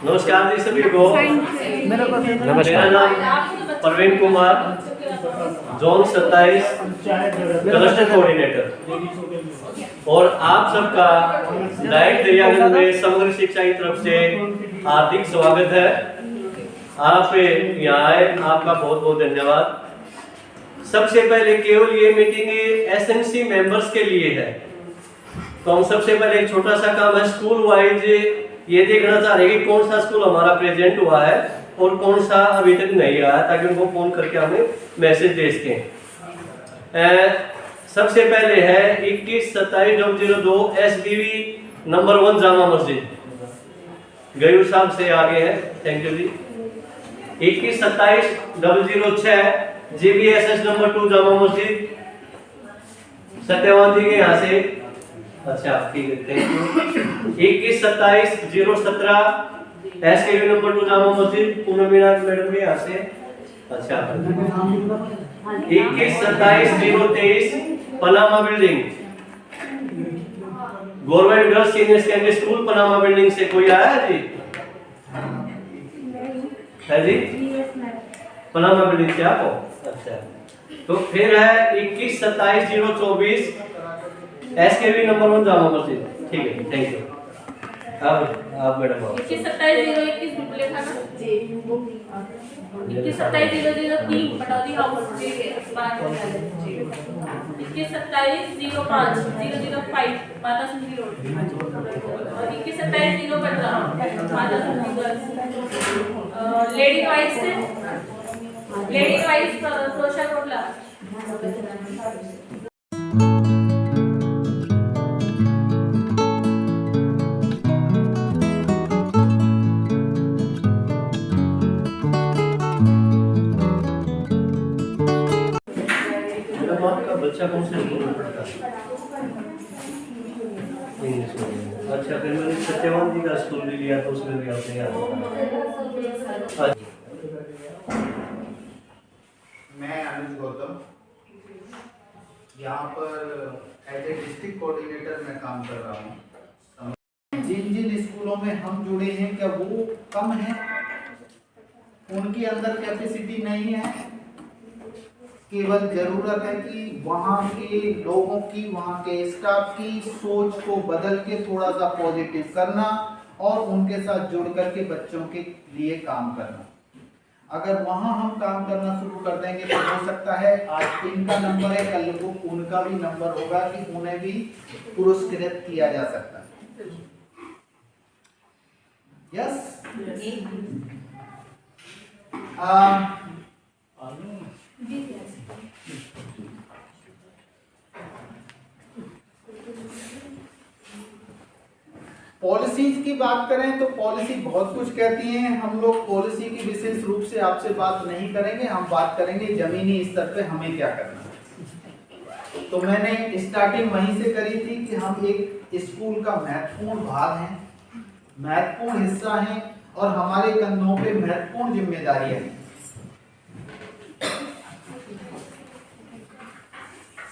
नमस्कार जी सभी को। मेरा नाम Praveen Kumar, zone 27 cluster coordinator, और आप सबका डाइट दरियागंज में समग्र शिक्षा की तरफ से हार्दिक स्वागत है। आप यहाँ आए, आपका बहुत बहुत धन्यवाद। सबसे पहले केवल ये मीटिंग एसएमसी मेंबर्स के लिए है, तो हम सबसे पहले एक छोटा सा काम है, स्कूल वाइज ये देखना चाह रहे हैं कि कौन सा स्कूल हमारा प्रेजेंट हुआ है और कौन सा अभी तक नहीं आया, ताकि उनको फोन करके हमें मैसेज दे सकें। सबसे पहले है 21-27-002 SBV नंबर 1 जामा मस्जिद, गयूर साहब से आगे है, थैंक यू जी। 21-27-006 GBSS नंबर 2 जामा मस्जिद, सत्यवान जी के यहाँ से, अच्छा ठीक है, थैंक यू। 21-27-017 SKV नंबर 2 जामा मस्जिद, पूनम मीना मैडम के यहाँ से, अच्छा। 21-27-023 Panama building, government girls senior secondary school Panama building से कोई आया है जी? है जी? पनामा बिल्डिंग से आपको, अच्छा। तो फिर है 21-27-024 SKV नंबर 1 जामा मस्जिद, ठीक है, थैंक यू। आप मैडम 21-27-021 ग्रुप लिखा ना जी, 21-27-003 पटौदी हाउस जी, 21-27-005 005 माता सुंदरी रोड, और 21-27-015 Mata Sundari girls, lady vice social Kotla. आपका बच्चा कौन से स्कूल में पढ़ता है? इंग्लिश में, अच्छा। फिर मैंने सत्यवान जी का स्कूल भी लिया, तो उसमें भी आपने याद। मैं अनुज गौतम, यहाँ पर एज ए डिस्ट्रिक्ट कोऑर्डिनेटर मैं काम कर रहा हूँ। जिन जिन स्कूलों में हम जुड़े हैं, क्या वो कम है, उनके अंदर कैपेसिटी नहीं है, केवल जरूरत है कि वहाँ के लोगों की, वहाँ के स्टाफ की सोच को बदल के थोड़ा सा पॉजिटिव करना और उनके साथ जुड़ करके बच्चों के लिए काम करना। अगर वहाँ हम काम करना शुरू कर देंगे तो हो सकता है आज इनका नंबर है, कल को उनका भी नंबर होगा कि उन्हें भी पुरस्कृत किया जा सकता है। यस? पॉलिसीज की बात करें तो पॉलिसी बहुत कुछ कहती हैं। हम लोग पॉलिसी की विशेष रूप से आपसे बात नहीं करेंगे, हम बात करेंगे जमीनी स्तर पे हमें क्या करना है। तो मैंने स्टार्टिंग वहीं से करी थी कि हम एक स्कूल का महत्वपूर्ण भाग हैं, महत्वपूर्ण हिस्सा हैं और हमारे कंधों पे महत्वपूर्ण जिम्मेदारियां हैं।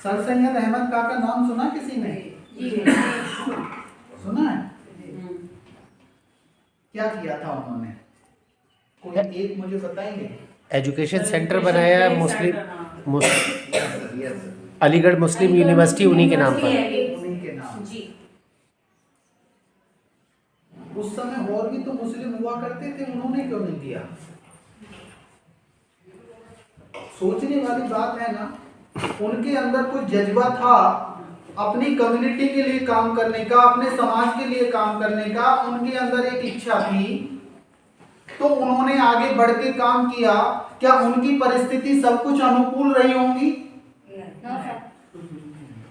सर सैयद अहमद का नाम सुना किसी ने? सुना है? क्या किया था उन्होंने, कोई एक मुझे बताएंगे? एजुकेशन सेंटर बनाया है मुस्लिम अलीगढ़ मुस्लिम यूनिवर्सिटी उन्हीं के नाम पर। उन्हीं के नाम जी। उस समय और भी तो मुस्लिम हुआ करते थे, उन्होंने क्यों नहीं दिया? सोचने वाली बात है ना। उनके अंदर कोई जज्बा था अपनी कम्युनिटी के लिए काम करने का, अपने समाज के लिए काम करने का, उनके अंदर एक इच्छा थी, तो उन्होंने आगे बढ़ के काम किया। क्या उनकी परिस्थिति सब कुछ अनुकूल रही होंगी?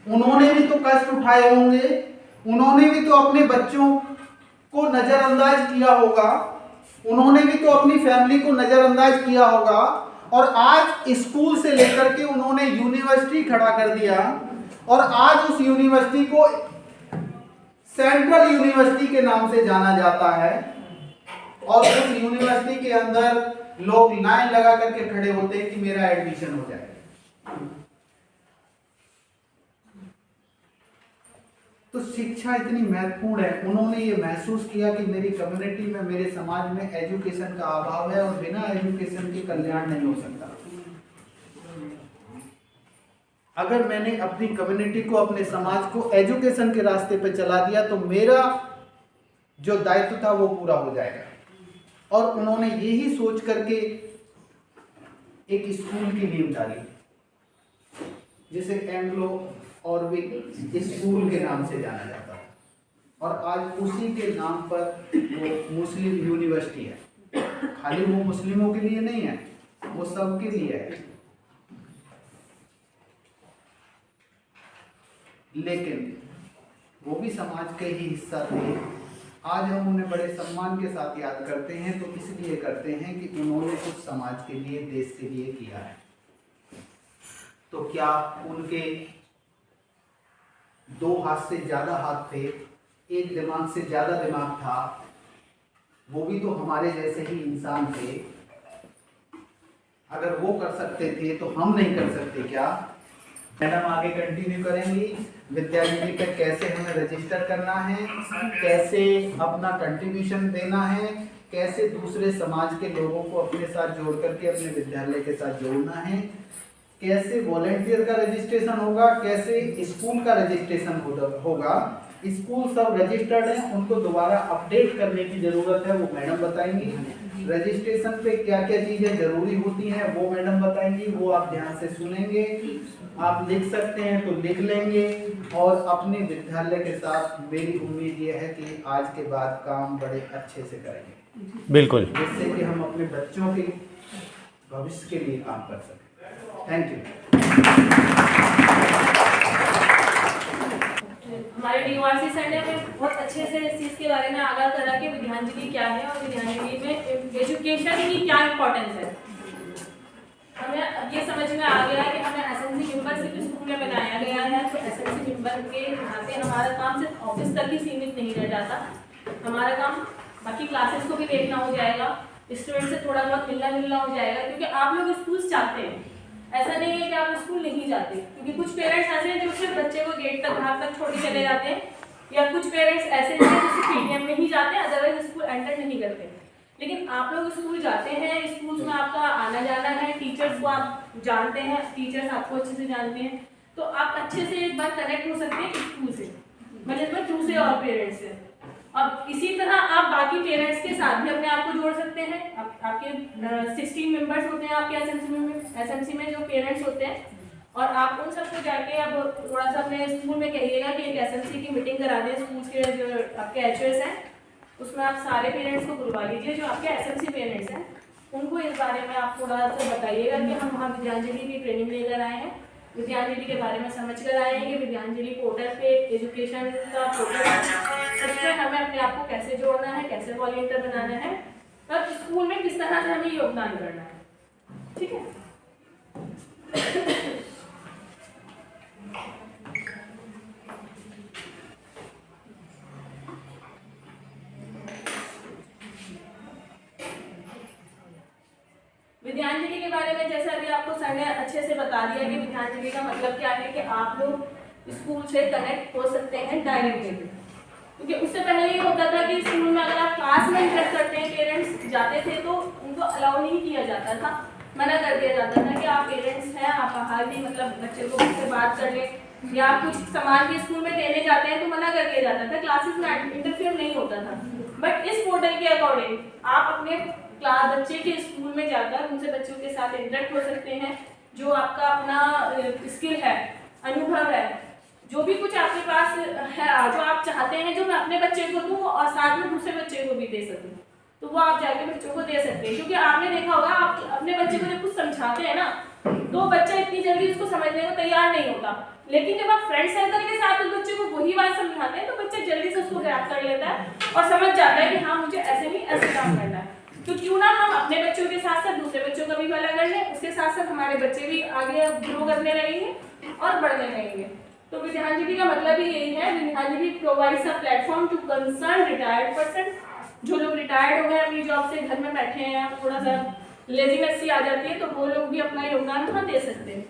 उन्होंने भी तो कष्ट उठाए होंगे, उन्होंने भी तो अपने बच्चों को नजरअंदाज किया होगा, उन्होंने भी तो अपनी फैमिली को नजरअंदाज किया होगा, और आज स्कूल से लेकर के उन्होंने यूनिवर्सिटी खड़ा कर दिया, और आज उस यूनिवर्सिटी को सेंट्रल यूनिवर्सिटी के नाम से जाना जाता है, और उस यूनिवर्सिटी के अंदर लोग लाइन लगा करके खड़े होते हैं कि मेरा एडमिशन हो जाए। तो शिक्षा इतनी महत्वपूर्ण है। उन्होंने ये महसूस किया कि मेरी कम्युनिटी में, मेरे समाज में एजुकेशन का अभाव है और बिना एजुकेशन के कल्याण नहीं हो सकता। अगर मैंने अपनी कम्युनिटी को, अपने समाज को एजुकेशन के रास्ते पे चला दिया तो मेरा जो दायित्व था वो पूरा हो जाएगा। और उन्होंने यही सोच करके एक स्कूल की नींव डाली, जिसे एंग्लो ऑर्विक स्कूल के नाम से जाना जाता है, और आज उसी के नाम पर वो मुस्लिम यूनिवर्सिटी है। खाली वो मुस्लिमों के लिए नहीं है, वो सबके लिए है। लेकिन वो भी समाज के ही हिस्सा थे। आज हम उन्हें बड़े सम्मान के साथ याद करते हैं, तो इसलिए करते हैं कि उन्होंने कुछ समाज के लिए, देश के लिए किया है। तो क्या उनके दो हाथ से ज्यादा हाथ थे, एक दिमाग से ज्यादा दिमाग था? वो भी तो हमारे जैसे ही इंसान थे। अगर वो कर सकते थे तो हम नहीं कर सकते क्या? मैडम आगे कंटिन्यू करेंगी विद्यांजलि पे कैसे हमें रजिस्टर करना है, कैसे अपना कंट्रीब्यूशन देना है, कैसे दूसरे समाज के लोगों को अपने साथ जोड़ करके अपने विद्यालय के साथ जोड़ना है, कैसे वॉलेंटियर का रजिस्ट्रेशन होगा, कैसे स्कूल का रजिस्ट्रेशन होगा। स्कूल सब रजिस्टर्ड हैं, उनको दोबारा अपडेट करने की जरूरत है, वो मैडम बताएंगी। रजिस्ट्रेशन पे क्या क्या चीजें जरूरी होती हैं वो मैडम बताएंगी, वो आप ध्यान से सुनेंगे। आप लिख सकते हैं तो लिख लेंगे, और अपने विद्यालय के साथ मेरी उम्मीद ये है कि आज के बाद काम बड़े अच्छे से करेंगे, बिल्कुल, जिससे कि हम अपने बच्चों के भविष्य के लिए काम कर सकें। Thank you. हमारे डीओआरसी सर ने हमें बहुत अच्छे से इस चीज़ के बारे में आगाह करा कि विद्यांजलि क्या है और विद्यांजलि में एजुकेशन की क्या इम्पोर्टेंस है। हमें ये समझ में आ गया कि हमें एसएमसी मेंबर सिर्फ स्कूल में बनाया गया है, तो एसएमसी मेंबर के नाते हमारा काम सिर्फ ऑफिस तक ही सीमित नहीं रह जाता। हमारा काम बाकी क्लासेस को भी देखना हो जाएगा, स्टूडेंट से थोड़ा बहुत मिलना हो जाएगा, क्योंकि आप लोग स्कूल चाहते हैं। ऐसा नहीं है कि आप स्कूल नहीं जाते, क्योंकि कुछ पेरेंट्स ऐसे हैं जो सिर्फ बच्चे को गेट तक बाहर तक छोड़ के चले जाते हैं, या कुछ पेरेंट्स ऐसे हैं जो सिर्फ पीटीएम में ही जाते हैं, अदरवाइज स्कूल एंटर नहीं करते। लेकिन आप लोग स्कूल जाते हैं, स्कूल में आपका आना जाना है, टीचर्स को आप जानते हैं, टीचर्स आपको अच्छे से जानते हैं, तो आप अच्छे से एक बार कनेक्ट हो सकते हैं स्कूल से, मतलब दूसरे और पेरेंट्स से। अब इसी तरह आप बाकी पेरेंट्स के साथ भी अपने आप को जोड़ सकते हैं। आपके 16 मेंबर्स होते हैं आपके एसएमसी में जो पेरेंट्स होते हैं, और आप उन सबको जाके अब थोड़ा सा अपने स्कूल में कहिएगा कि एक एसएमसी की मीटिंग करा दें। स्कूल के जो आपके एचओएस हैं उसमें आप सारे पेरेंट्स को बुलवा लीजिए, जो आपके एसएमसी पेरेंट्स हैं उनको इस बारे में आप थोड़ा सा बताइएगा कि हम वहाँ विद्यांजलि की ट्रेनिंग लेकर आए हैं, विद्यांजलि के बारे में समझ कर आए हैं कि विद्यांजलि पोर्टल पे एजुकेशन का पोर्टल है, उसमें हमें अपने आप को कैसे जोड़ना है, कैसे वॉलंटियर बनाना है, और स्कूल में किस तरह से हमें योगदान करना है। ठीक है। विद्यांजलि के बारे में जैसे अभी आपको सर ने अच्छे से बता दिया कि विद्यांजलि का मतलब क्या है, कि आप लोग स्कूल से कनेक्ट हो सकते हैं डायरेक्टली। क्योंकि उससे पहले ये होता था कि स्कूल में अगर आप क्लास में इंटरेक्ट करते हैं, पेरेंट्स जाते थे तो उनको अलाउ नहीं किया जाता था, मना कर दिया जाता था कि आप पेरेंट्स हैं, आप बाहर भी मतलब बच्चे को उससे बात कर लें, या आप कुछ सामान भी स्कूल में देने जाते हैं तो मना कर दिया जाता था, क्लासेस में इंटरफेयर नहीं होता था। बट इस पोर्टल के अकॉर्डिंग आप अपने क्लास बच्चे के स्कूल में जाकर उनसे बच्चों के साथ इंटरेक्ट हो सकते हैं। जो आपका अपना स्किल है, अनुभव है, जो भी कुछ आपके पास है, जो आप चाहते हैं जो मैं अपने बच्चे को दूं और साथ में दूसरे बच्चे को भी दे सकूं, तो वो आप जाके बच्चों को दे सकते हैं। क्योंकि आपने देखा होगा, आप अपने बच्चे को जब कुछ समझाते हैं ना, तो बच्चा इतनी जल्दी उसको समझने को तैयार नहीं होता, लेकिन जब आप फ्रेंड सर्कल के साथ उस बच्चे को वही बात समझाते हैं तो बच्चा जल्दी से उसको ग्रैब कर लेता है और समझ जाता है कि हाँ मुझे ऐसे नहीं ऐसे काम करना है। तो क्यों ना हम अपने बच्चों के साथ साथ दूसरे बच्चों का भी भला कर लें, उसके साथ साथ हमारे बच्चे भी आगे ग्रो करने लगेंगे और बढ़ने लगेंगे। तो विद्यांजलि का मतलब ही यही है, Vidyanjali provides a platform to concern retired person. जो लोग रिटायर्ड हो गए अपनी जॉब से, घर में बैठे हैं, थोड़ा सा लेजीनेस सी आ जाती है, तो वो लोग भी अपना योगदान वहाँ दे सकते हैं।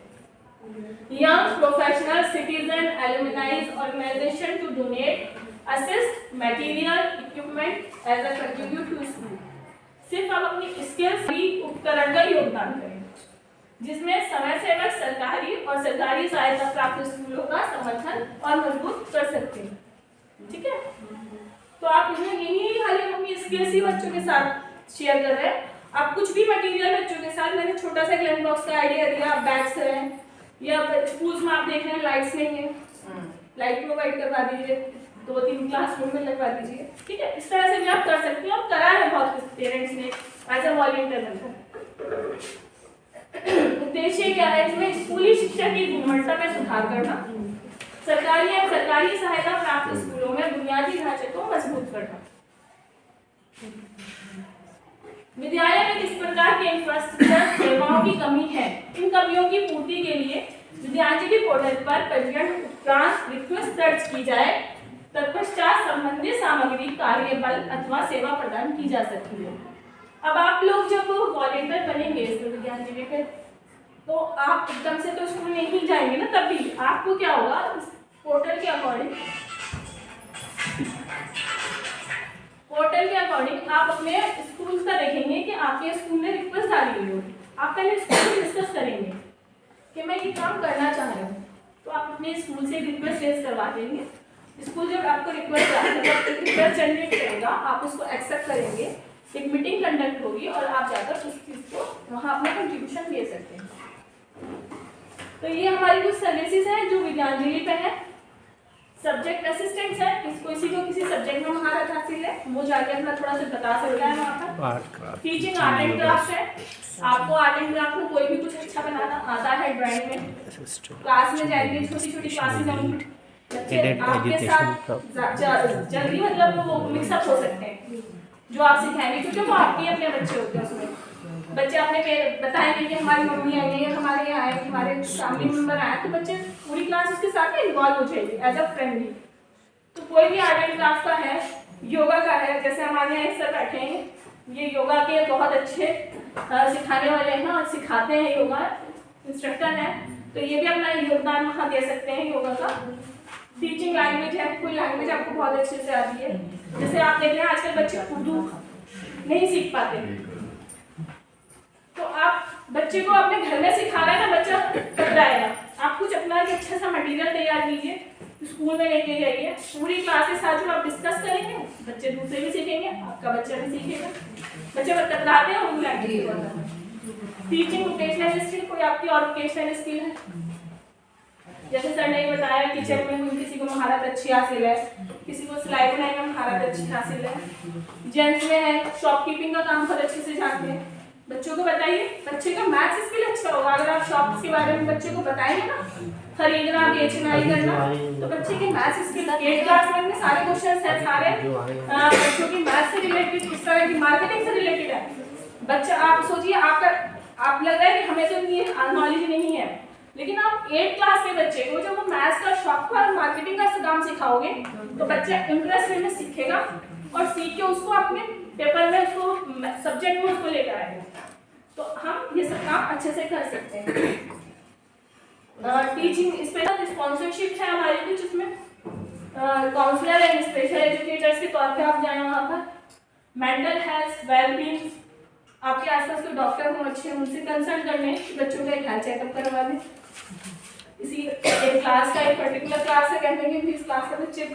young professional citizen alumni organization to donate assist material equipment as a contribute to school। सिर्फ आप अपनी स्किल्स भी उपकरण का योगदान करें, जिसमें समय सेवक सरकारी और सरकारी सहायता प्राप्त स्कूलों का समर्थन और मजबूत कर सकते हैं। ठीक है, तो आप इसमें यही खाली अपनी स्किल्स ही बच्चों के साथ शेयर कर रहे हैं। आप कुछ भी मटेरियल बच्चों के साथ, मैंने छोटा सा लंच बॉक्स का आइडिया दिया, आप बैग्स हैं या स्कूल्स में आप देख रहे हैं लाइट्स नहीं है, लाइट प्रोवाइड करवा दीजिए, 2-3 क्लासरूम में लगवा दीजिए। ठीक है, इस तरह से भी आप कर सकते हैं और करा है बहुत पेरेंट्स ने एज अ वॉलंटियर बनकर। उद्देश्य क्या है इसमें? स्कूली शिक्षा की गुणवत्ता में सुधार करना, सरकारी या सरकारी सहायता प्राप्त स्कूलों में बुनियादी ढांचे को मजबूत करना, विद्यालय में किस प्रकार के इंफ्रास्ट्रक्चर सेवाओं की कमी है, इन कमियों की पूर्ति के लिए विद्यांजलि पोर्टल पर पंजीयन उपरांत रिक्वेस्ट दर्ज की जाए, तत्पश्चात संबंधित सामग्री, कार्य बल अथवा सेवा प्रदान की जा सकती है। अब आप लोग जब वॉलंटियर बनेंगे इस विद्यांजलि पे, तो आप एकदम से तो स्कूल नहीं जाएंगे ना, तभी आपको क्या होगा, इस पोर्टल के अकॉर्डिंग आप अपने स्कूल का देखेंगे कि आपके स्कूल ने रिक्वेस्ट डाली हुई होगी। आप पहले स्कूल में डिस्कस करेंगे कि मैं ये काम करना चाह रहा हूँ, तो आप अपने स्कूल से रिक्वेस्ट रेज करवा देंगे। स्कूल जब आपको रिक्वेस्ट जनरेट करेगा, आप उसको एक्सेप्ट करेंगे, एक मीटिंग कंडक्ट होगी और आप जाकर उस चीज़ को वहाँ अपना कंट्रीब्यूशन दे सकते हैं। तो ये हमारी कुछ सर्विसेज हैं जो विद्यांजलि पे है। सब्जेक्ट असिस्टेंट्स है, किसी को किसी सब्जेक्ट में महारत हासिल है, वो जाके अपना थोड़ा सा बता सकता है वहाँ पर। टीचिंग आर्ट एंड क्राफ्ट है, आपको आर्ट एंड क्राफ्ट में कोई भी कुछ अच्छा बनाना आता है, ड्राइंग में क्लास में जाएंगे, छोटी छोटी क्लासेस होंगी, बच्चे आपके साथ जल्दी मतलब वो मिक्सअप हो सकते हैं जो आप सिखाएंगे, क्योंकि वो आपके अपने बच्चे होते हैं। उसमें बच्चे अपने बताएंगे कि हमारी मम्मी आई है, हमारे यहाँ आए, हमारे फैमिली मेम्बर आए, तो बच्चे पूरी क्लास उसके साथ इन्वॉल्व हो जाएगी एज अ फ्रेंडली। तो कोई भी आर्ट एंड क्राफ्ट का है, योगा का है, जैसे हमारे यहाँ सर बैठे हैं, ये योगा के बहुत अच्छे सिखाने वाले हैं और सिखाते हैं, योगा इंस्ट्रक्टर हैं, तो ये भी अपना योगदान वहाँ दे सकते हैं योगा का। टीचिंग लैंग्वेज है, कोई लैंग्वेज आपको बहुत अच्छे से आती है, जैसे आप देख रहे हैं आजकल बच्चे उर्दू नहीं सीख पाते, तो आप बच्चे को अपने घर में सिखा रहे हैं ना, बच्चा कतराएगा। आप कुछ अपना एक अच्छा सा मटेरियल तैयार कीजिए, स्कूल में लेके जाइए, पूरी क्लास के साथ जब आप डिस्कस करेंगे, बच्चे दूसरे भी सीखेंगे, आपका बच्चा भी सीखेगा। बच्चे कतराते हैं Urdu language. Teaching vocational skill, कोई आपकी और वोकेशनल स्किल है, जैसे सर ने बताया किचन में किसी को महारत अच्छी हासिल है, किसी को सिलाई बुनाई में महारत अच्छी हासिल है, जेंट्स में है शॉपकीपिंग का काम बहुत अच्छे से जानते हैं। बच्चों को बताइए, बच्चे का मैथ्स स्किल अच्छा होगा अगर आप शॉप्स के बारे में बच्चे को बताएंगे ना, खरीदना बेचना ही करना, तो बच्चे के मैथ्स स्किल 8 क्लास में सारे क्वेश्चन है, सारे बच्चों की मैथ्स से रिलेटेड, किस तरह की मार्केटिंग से रिलेटेड है। बच्चा आप सोचिए, आप लग रहा है कि हमें तो ये नॉलेज नहीं है, लेकिन आप 8 क्लास के बच्चे को जब वो मैथ्स का शॉप का मार्केटिंग का काम सिखाओगे, तो बच्चा इंटरेस्ट में सीखेगा और सीख के उसको अपने पेपर में उसको सब्जेक्ट में उसको लेकर आएगा। तो हम ये सब काम अच्छे से कर सकते हैं। टीचिंग स्पेशल स्पॉन्सरशिप है हमारी कुछ, इसमें काउंसलर एंड स्पेशल एजुकेटर्स के तौर पे आप जाएं वहाँ पर। मेंटल हेल्थ वेलबींग, आपके आसपास कोई डॉक्टर हो अच्छे, उनसे कंसल्ट कर लें, बच्चों का एक हेल्थ चेकअप करवा दें। इसी एक क्लास का, एक पर्टिकुलर क्लास है, कहते हैं कि इस क्लास का बच्चे,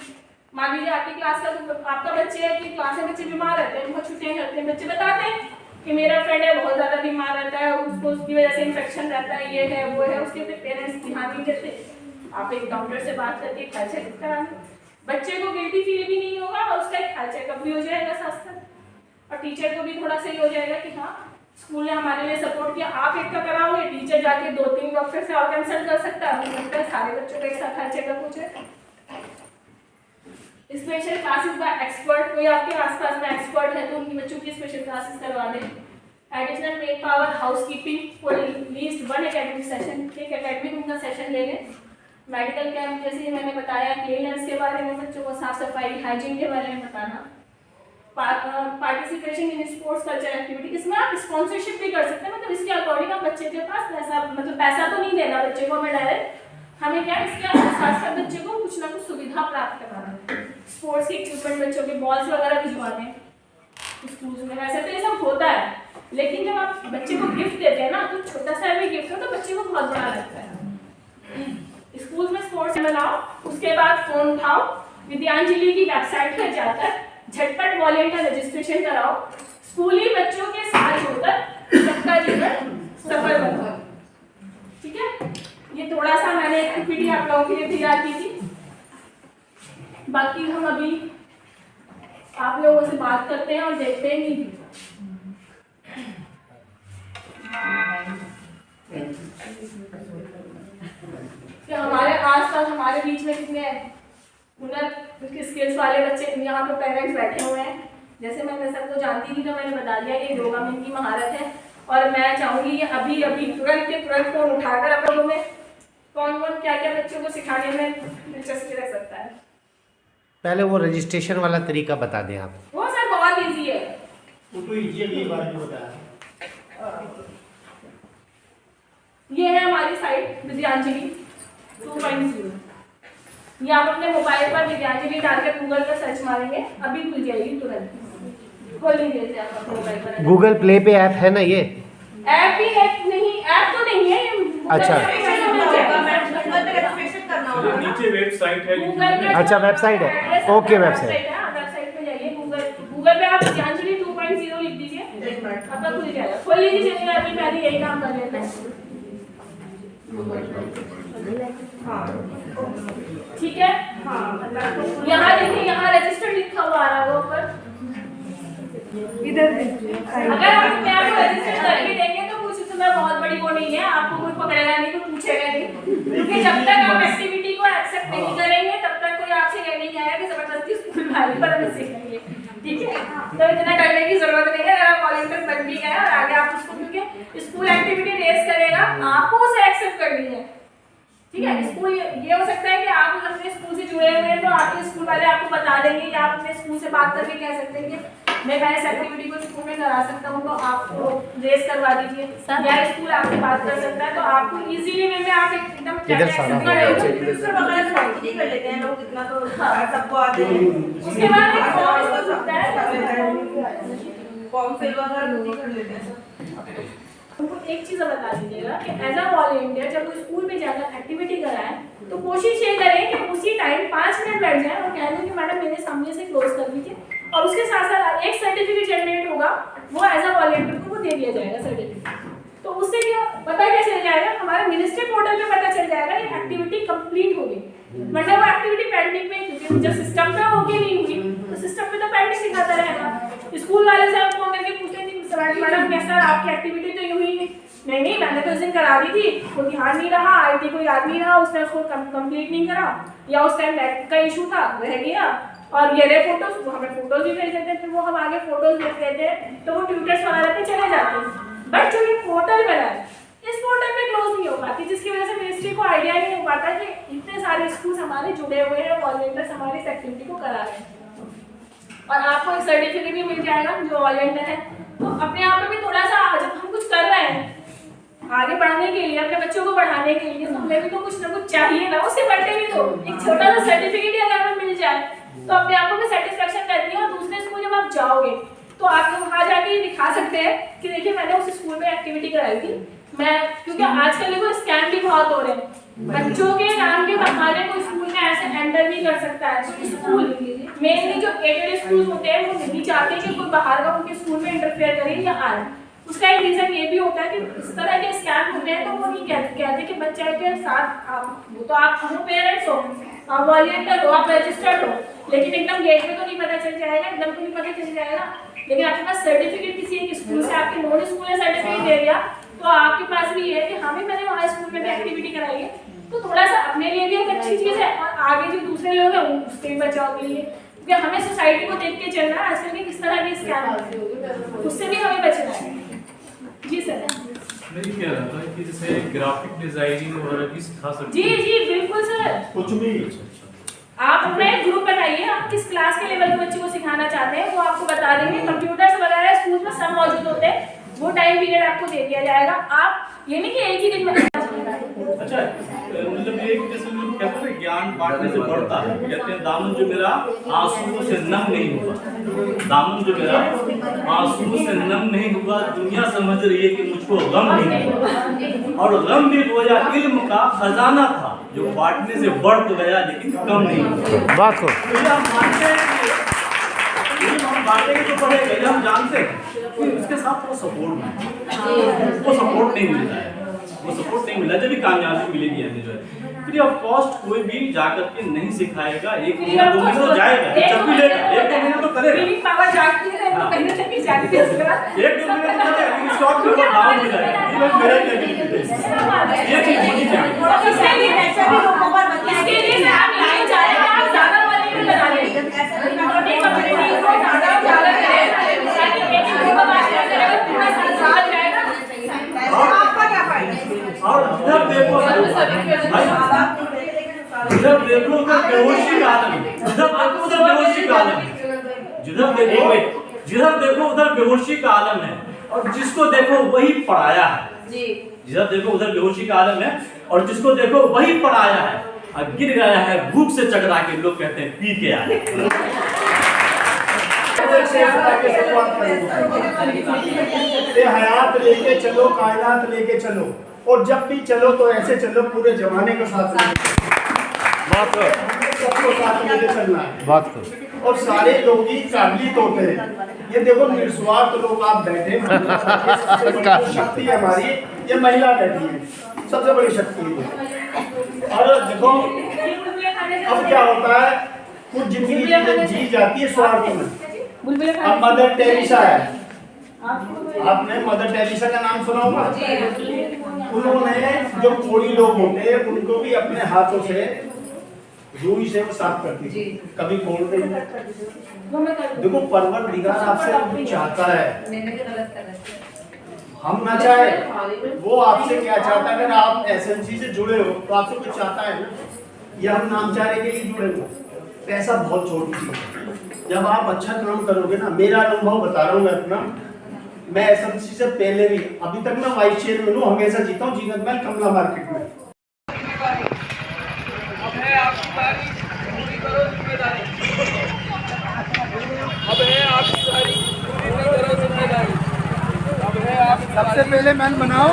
मान लीजिए आपकी क्लास का, तो आपका बच्चे है कि क्लास में बच्चे बीमार रहते हैं, बहुत छुट्टियाँ करते हैं, बच्चे बताते हैं कि मेरा फ्रेंड है बहुत ज़्यादा बीमार रहता है, उसको उसकी वजह से इन्फेक्शन रहता है, ये है वो है, उसके फिर पेरेंट्स ध्यान नहीं देते। आप एक डॉक्टर से बात करके एक हेल्थ चेकअप कराएं, बच्चे को गिल्टी फील भी नहीं होगा और उसका एक हेल्थ चेकअप भी हो जाएगा साथ साथ, और टीचर को भी थोड़ा सा हो जाएगा कि हाँ स्कूल ने हमारे लिए सपोर्ट किया। आप एक का कराओगे, टीचर जाके 2-3 डॉक्टर से और कंसल्ट कर सकता है, सारे बच्चों का एक साथ हेल्थ चेकअप हो जाएगा। स्पेशल क्लासेस बाय एक्सपर्ट, कोई आपके आसपास में एक्सपर्ट है तो उनकी बच्चों की स्पेशल क्लासेस करवा दें। Additional make power housekeeping for least 1 academic session, एक एकेडमिक उनका सेशन ले लें। मेडिकल कैंप, जैसे मैंने बताया, क्लीननेस के बारे में, बच्चों को साफ सफाई हाइजीन के बारे में बताना। Participation in sports culture activity, इसमें आप स्पॉन्सरशिप भी कर सकते हैं। मतलब इसके अकॉर्डिंग आप बच्चे के पास पैसा, मतलब पैसा तो नहीं देना बच्चे को हमें डायरेक्ट, हमें क्या इसके साथ साथ बच्चे को कुछ ना कुछ सुविधा प्राप्त कराना है। स्पोर्ट्स के इक्विपमेंट, बच्चों के बॉल्स वगैरह भिजवाने स्कूल में, वैसे तो ये सब होता है, लेकिन जब आप बच्चे को गिफ्ट देते हैं ना, तो छोटा सा भी गिफ्ट हो तो बच्चे को बहुत बड़ा लगता है। स्कूल में स्पोर्ट्स में लाओ, उसके बाद फोन उठाओ, विद्यांजलि की वेबसाइट पर जाकर झटपट वॉलेंटियर रजिस्ट्रेशन कराओ, स्कूली बच्चों के साथ जुड़कर सबका जीवन सफल बनाओ। ठीक है, ये थोड़ा सा मैंने एक्टिविटी आप लोगों के लिए तैयार की थी। बाकी हम अभी आप लोगों से बात करते हैं और देखते हैं कि हमारे आसपास हमारे बीच में कितने हुनर स्किल्स वाले बच्चे यहाँ पे पेरेंट्स बैठे हुए हैं। जैसे मैं सबको जानती थी तो मैंने बता दिया कि योगा में इनकी महारत है, और मैं चाहूंगी कि अभी अभी तुरंत के तुरंत फोन उठाकर आप लोगों में कौन कौन क्या क्या बच्चों को सिखाने में दिलचस्पी रख सकता है। पहले वो रजिस्ट्रेशन वाला तरीका बता दें आप। वो सर बहुत इजी है, वो तो इजीली बात होता है। ये है हमारी साइट विद्यांजलि 2.0। ये आप अपने मोबाइल पर विद्यांजलि डाल के गूगल पर सर्च मारेंगे, अभी खुल जाएगी तुरंत, खोल लीजिए आप अपने मोबाइल पर। गूगल प्ले पे ऐप है ना ये? ऐप भी है नहीं, ऐप तो नहीं है ये। अच्छा। नीचे वेबसाइट है। अच्छा, वेबसाइट है, ओके वेबसाइट। वेबसाइट पे जाइए, गूगल पे आप विद्यांजलि 2.0 लिख दीजिए, आपका खुल जाएगा। खोल लीजिए, चलिए अभी पहले यही काम कर लेते हैं। ठीक है, यहाँ देखिए, यहाँ रजिस्टर्ड लिखा हुआ आ रहा है ऊपर, इधर अगर आप अपने आप को रजिस्टर करके देंगे तो कुछ उसमें बहुत बड़ी वो नहीं है, आपको कोई पकड़ेगा नहीं, कोई पूछेगा नहीं, क्योंकि जब तक आप एक्टिविटी को एक्सेप्ट नहीं करेंगे तब तक कोई आपसे कह नहीं आएगा कि जबरदस्ती स्कूल वाले पर हमें सिखाएंगे। ठीक है, तो इतना करने की जरूरत नहीं है। अगर आप वॉलंटियर बन भी गए और आगे आप उसको, क्योंकि स्कूल एक्टिविटी रेस करेगा, आपको उसे एक्सेप्ट करनी है। ठीक है, स्कूल ये हो सकता है कि आप अपने स्कूल से जुड़े हुए हैं तो आपके स्कूल वाले आपको बता देंगे, या आप अपने स्कूल से बात करके कह सकते हैं कि मैं इस एक्टिविटी को स्कूल में करा सकता हूँ, तो आपको रेस करवा दीजिए, या स्कूल आपसे बात कर सकता है, तो आपको इजीली वे में आप एकदम कर लेते हैं लोग, इतना तो सबको आते हैं। उसके बाद एक फॉर्म होता है, फॉर्म फिल वगैरह कर लेते हैं। उनको एक चीज़ बता दीजिएगा कि एज अ वॉलंटियर जब वो स्कूल में जाकर एक्टिविटी कराएं तो कोशिश ये करें कि उसी टाइम 5 मिनट बैठ जाएं और कह दें कि मैडम मेरे सामने से क्लोज कर दीजिए, और उसके साथ साथ एक सर्टिफिकेट जनरेट होगा, वो एज अ वॉलंटियर को वो दे दिया जाएगा सर्टिफिकेट। तो उससे क्या पता क्या चल जाएगा, हमारे मिनिस्ट्री पोर्टल पे पता चल जाएगा कि एक्टिविटी कंप्लीट हो गई, वरना वो एक्टिविटी पेंडिंग में, क्योंकि जब सिस्टम पे ओके नहीं हुई तो सिस्टम पे तो पेंडिंग दिखाता रहेगा। स्कूल वाले से आप फोन करके पूछते हैं कि मैडम कैसा आपकी एक्टिविटी तो यूं ही नहीं मैंने तो उस दिन करा दी थी, वो ध्यान नहीं रहा, आईटी कोई याद नहीं रहा, उसने उसको कंप्लीट नहीं करा, या उस टाइम नेट का इशू था रह गया, और ये रहे फोटोज, वो हमें फोटोज भी भेज देते हैं, फिर वो हम आगे फोटोज देख लेते हैं तो वो ट्यूटर्स वगैरह पे चले जाते हैं। बट जो ये पोर्टल बना है, इस पोर्टल पे क्लोज नहीं हो पाती, जिसकी वजह से मिनिस्ट्री को आइडिया नहीं हो पाता कि इतने सारे स्कूल्स हमारे जुड़े हुए हैं, वॉलंटियर्स हमारी इस एक्टिविटी को करा रहे हैं, और आपको एक सर्टिफिकेट भी मिल जाएगा जो वॉलंटियर है। तो अपने आप में भी थोड़ा सा, जब हम कुछ कर रहे हैं आगे बढ़ाने के लिए, अपने बच्चों को बढ़ाने के लिए, तो हमें भी तो कुछ ना कुछ चाहिए ना, उससे बढ़ते भी तो एक छोटा सा सर्टिफिकेट ही अगर हमें मिल जाए तो अपने आप को भी सेटिस्फेक्शन रहती है। और दूसरे स्कूल जब आप जाओगे तो आप वहाँ जाके दिखा सकते हैं कि देखिए मैंने उस स्कूल में एक्टिविटी कराई थी मैं, क्योंकि आजकल देखो स्कैम भी बहुत हो रहे हैं, बच्चों के नाम के बहाने कोई स्कूल में ऐसे एंटर भी कर सकता है। तो स्कूल मेनली जो एडेड स्कूल होते हैं वो नहीं चाहते कि कोई बाहर का उनके स्कूल में इंटरफेयर करे या आए। उसका एक रीजन ये भी होता है कि इस तरह के स्कैम होते हैं तो वो नहीं कहते कि बच्चे के साथ वो तो आप हो पेरेंट्स हो, आप वॉलंटियर हो, आप रजिस्टर्ड हो, लेकिन एकदम गेट में तो नहीं पता चल जाएगा, एकदम तो नहीं पता चल जाएगा। लेकिन आपके पास सर्टिफिकेट किसी एक स्कूल से आपके नॉन स्कूल ने सर्टिफिकेट दे दिया तो आपके पास भी ये है कि हाँ भी मैंने वहाँ स्कूल में भी एक्टिविटी कराई है, तो थोड़ा सा अपने लिए भी एक अच्छी चीज़ है और आगे जो दूसरे लोग हैं उसके भी बचाव के लिए, क्योंकि हमें सोसाइटी को देख के चलना है आजकल के किस तरह के स्कैम होते हैं, उससे भी हमें बचना है। जी सर, मैं ये कह रहा था कि जैसे ग्राफिक डिजाइनिंग वगैरह भी सिखा सकते जी हैं। जी बिल्कुल सर, कुछ भी आप अपना एक ग्रुप बनाइए, आप किस क्लास के लेवल के बच्चे को सिखाना चाहते हैं वो आपको बता देंगे। कंप्यूटर्स वगैरह स्कूल में सब मौजूद होते हैं, वो टाइम पीरियड आपको दे दिया जाएगा। आप ये नहीं कि एक ही दिन में अच्छा, मतलब ये जैसे लोग कहते हैं ज्ञान बांटने से बढ़ता है, कहते हैं दामन जो मेरा आंसुओं से नम नहीं हुआ, दामन जो मेरा आंसुओं से नम नहीं हुआ, दुनिया समझ रही है कि मुझको गम नहीं हुआ, और गम भी गोया इल्म का खजाना था जो बांटने से बढ़ तो गया लेकिन कम नहीं हुआ। बात को तो ये हम मानते हैं कि इल्म हम बांटेंगे तो बढ़ेगा, ये हम जानते हैं, तो इसके साथ थोड़ा सपोर्ट नहीं, वो सपोर्ट नहीं मिल रहा है, वो सपोर्ट नहीं मिला, जब भी कामयाबी मिलेगी हमें जो है। फ्री ऑफ कॉस्ट कोई भी जाकर के नहीं सिखाएगा, एक महीना 2 महीना तो जाएगा, जब भी लेगा 1-2 महीना तो करेगा, पावर जाती है तो कहीं ना कहीं जाती है। 1-2 महीना तो करेगा, लेकिन स्टॉक के ऊपर डाउन हो जाएगा। ये लोग मेरा ये चीज होनी चाहिए। इसके लिए मैं आप लाइन जा रहे हैं, आप ज्यादा वाले में लगा लेंगे, छोटे कम्युनिटी को ज्यादा ज्यादा करें ताकि एक ही ग्रुप में बात करें पूरा साल जाएगा। और इधर देखो इधर देखो, उधर बेहोशी का आलम है, इधर देखो उधर बेहोशी का आलम है, जिधर देखो उधर बेहोशी का आलम है, और जिसको देखो वही पढ़ाया है। जिधर देखो उधर बेहोशी का आलम है, और जिसको देखो वही पढ़ाया है, और गिर गया है भूख से चकरा के, लोग कहते हैं पी के आए। हयात लेके चलो, कायनात लेके चलो, और जब भी चलो तो ऐसे चलो पूरे जमाने को साथ लेके, बात को सबको साथ लेके चलना है। बात को और सारे लोग ही काबिलियत होते हैं। ये देखो निस्वार्थ लोग आप बैठे हैं, ये सबसे बड़ी शक्ति है हमारी, ये महिला बैठी है, सबसे बड़ी शक्ति है। और देखो अब क्या होता है, कुछ जिंदगी जी जाती है स्वार्थ में। अब मदर टेरेसा है, आपने मदर टेरेसा का नाम सुना होगा। उन्होंने जो कोड़ी लोग होते हैं उनको भी अपने हाथों से रूई से वो साफ करती थी, कभी खोलते नहीं। देखो परवरदिगार आपसे कुछ चाहता है, हम ना चाहे, वो आपसे क्या चाहता है। अगर आप एसएमसी से जुड़े हो तो आपसे कुछ चाहता है ना, या हम नामचारे के लिए जुड़े हो। पैसा बहुत छोटी चीज है, जब आप अच्छा काम करोगे ना, मेरा अनुभव बता रहा हूँ मैं अपना, मैं एसएमसी से पहले भी, अभी तक मैं वाइस चेयरमैन हूँ, हमेशा जीता हूँ जीनत महल कमला मार्केट में। सबसे पहले मैन बनाओ।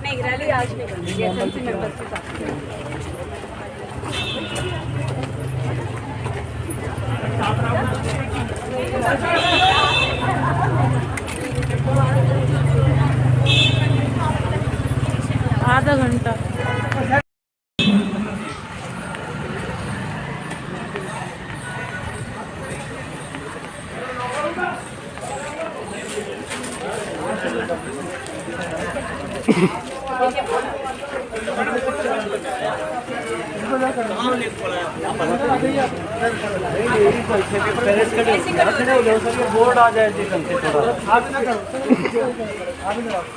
नहीं रैली आज नहीं करनी है, एसएमसी मेंबर्स के साथ। आधा घंटा बोर्ड आ जाए जी, कम से थोड़ा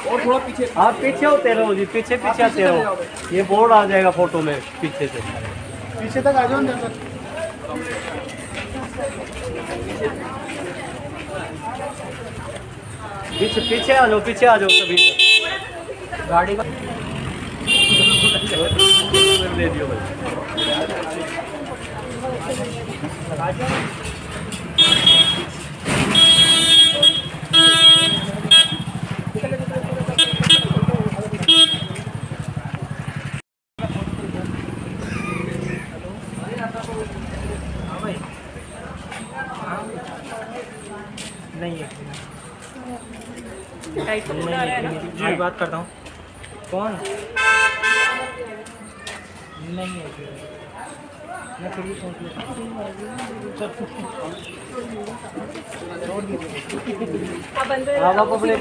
और थोड़ा पीछे, आप पीछे होते रहो जी, पीछे पीछे आते रहो, ये बोर्ड आ जाएगा फोटो में पीछे से, पीछे तक आ जाओ ना। पीछे पीछे आ जाओ, पीछे आ जाओ सभी गाड़ी का दे दियो भाई। नहीं है जी, बात करता हूँ। कौन नहीं है, मैं फिर भी सोच लेता हूँ। आप अपने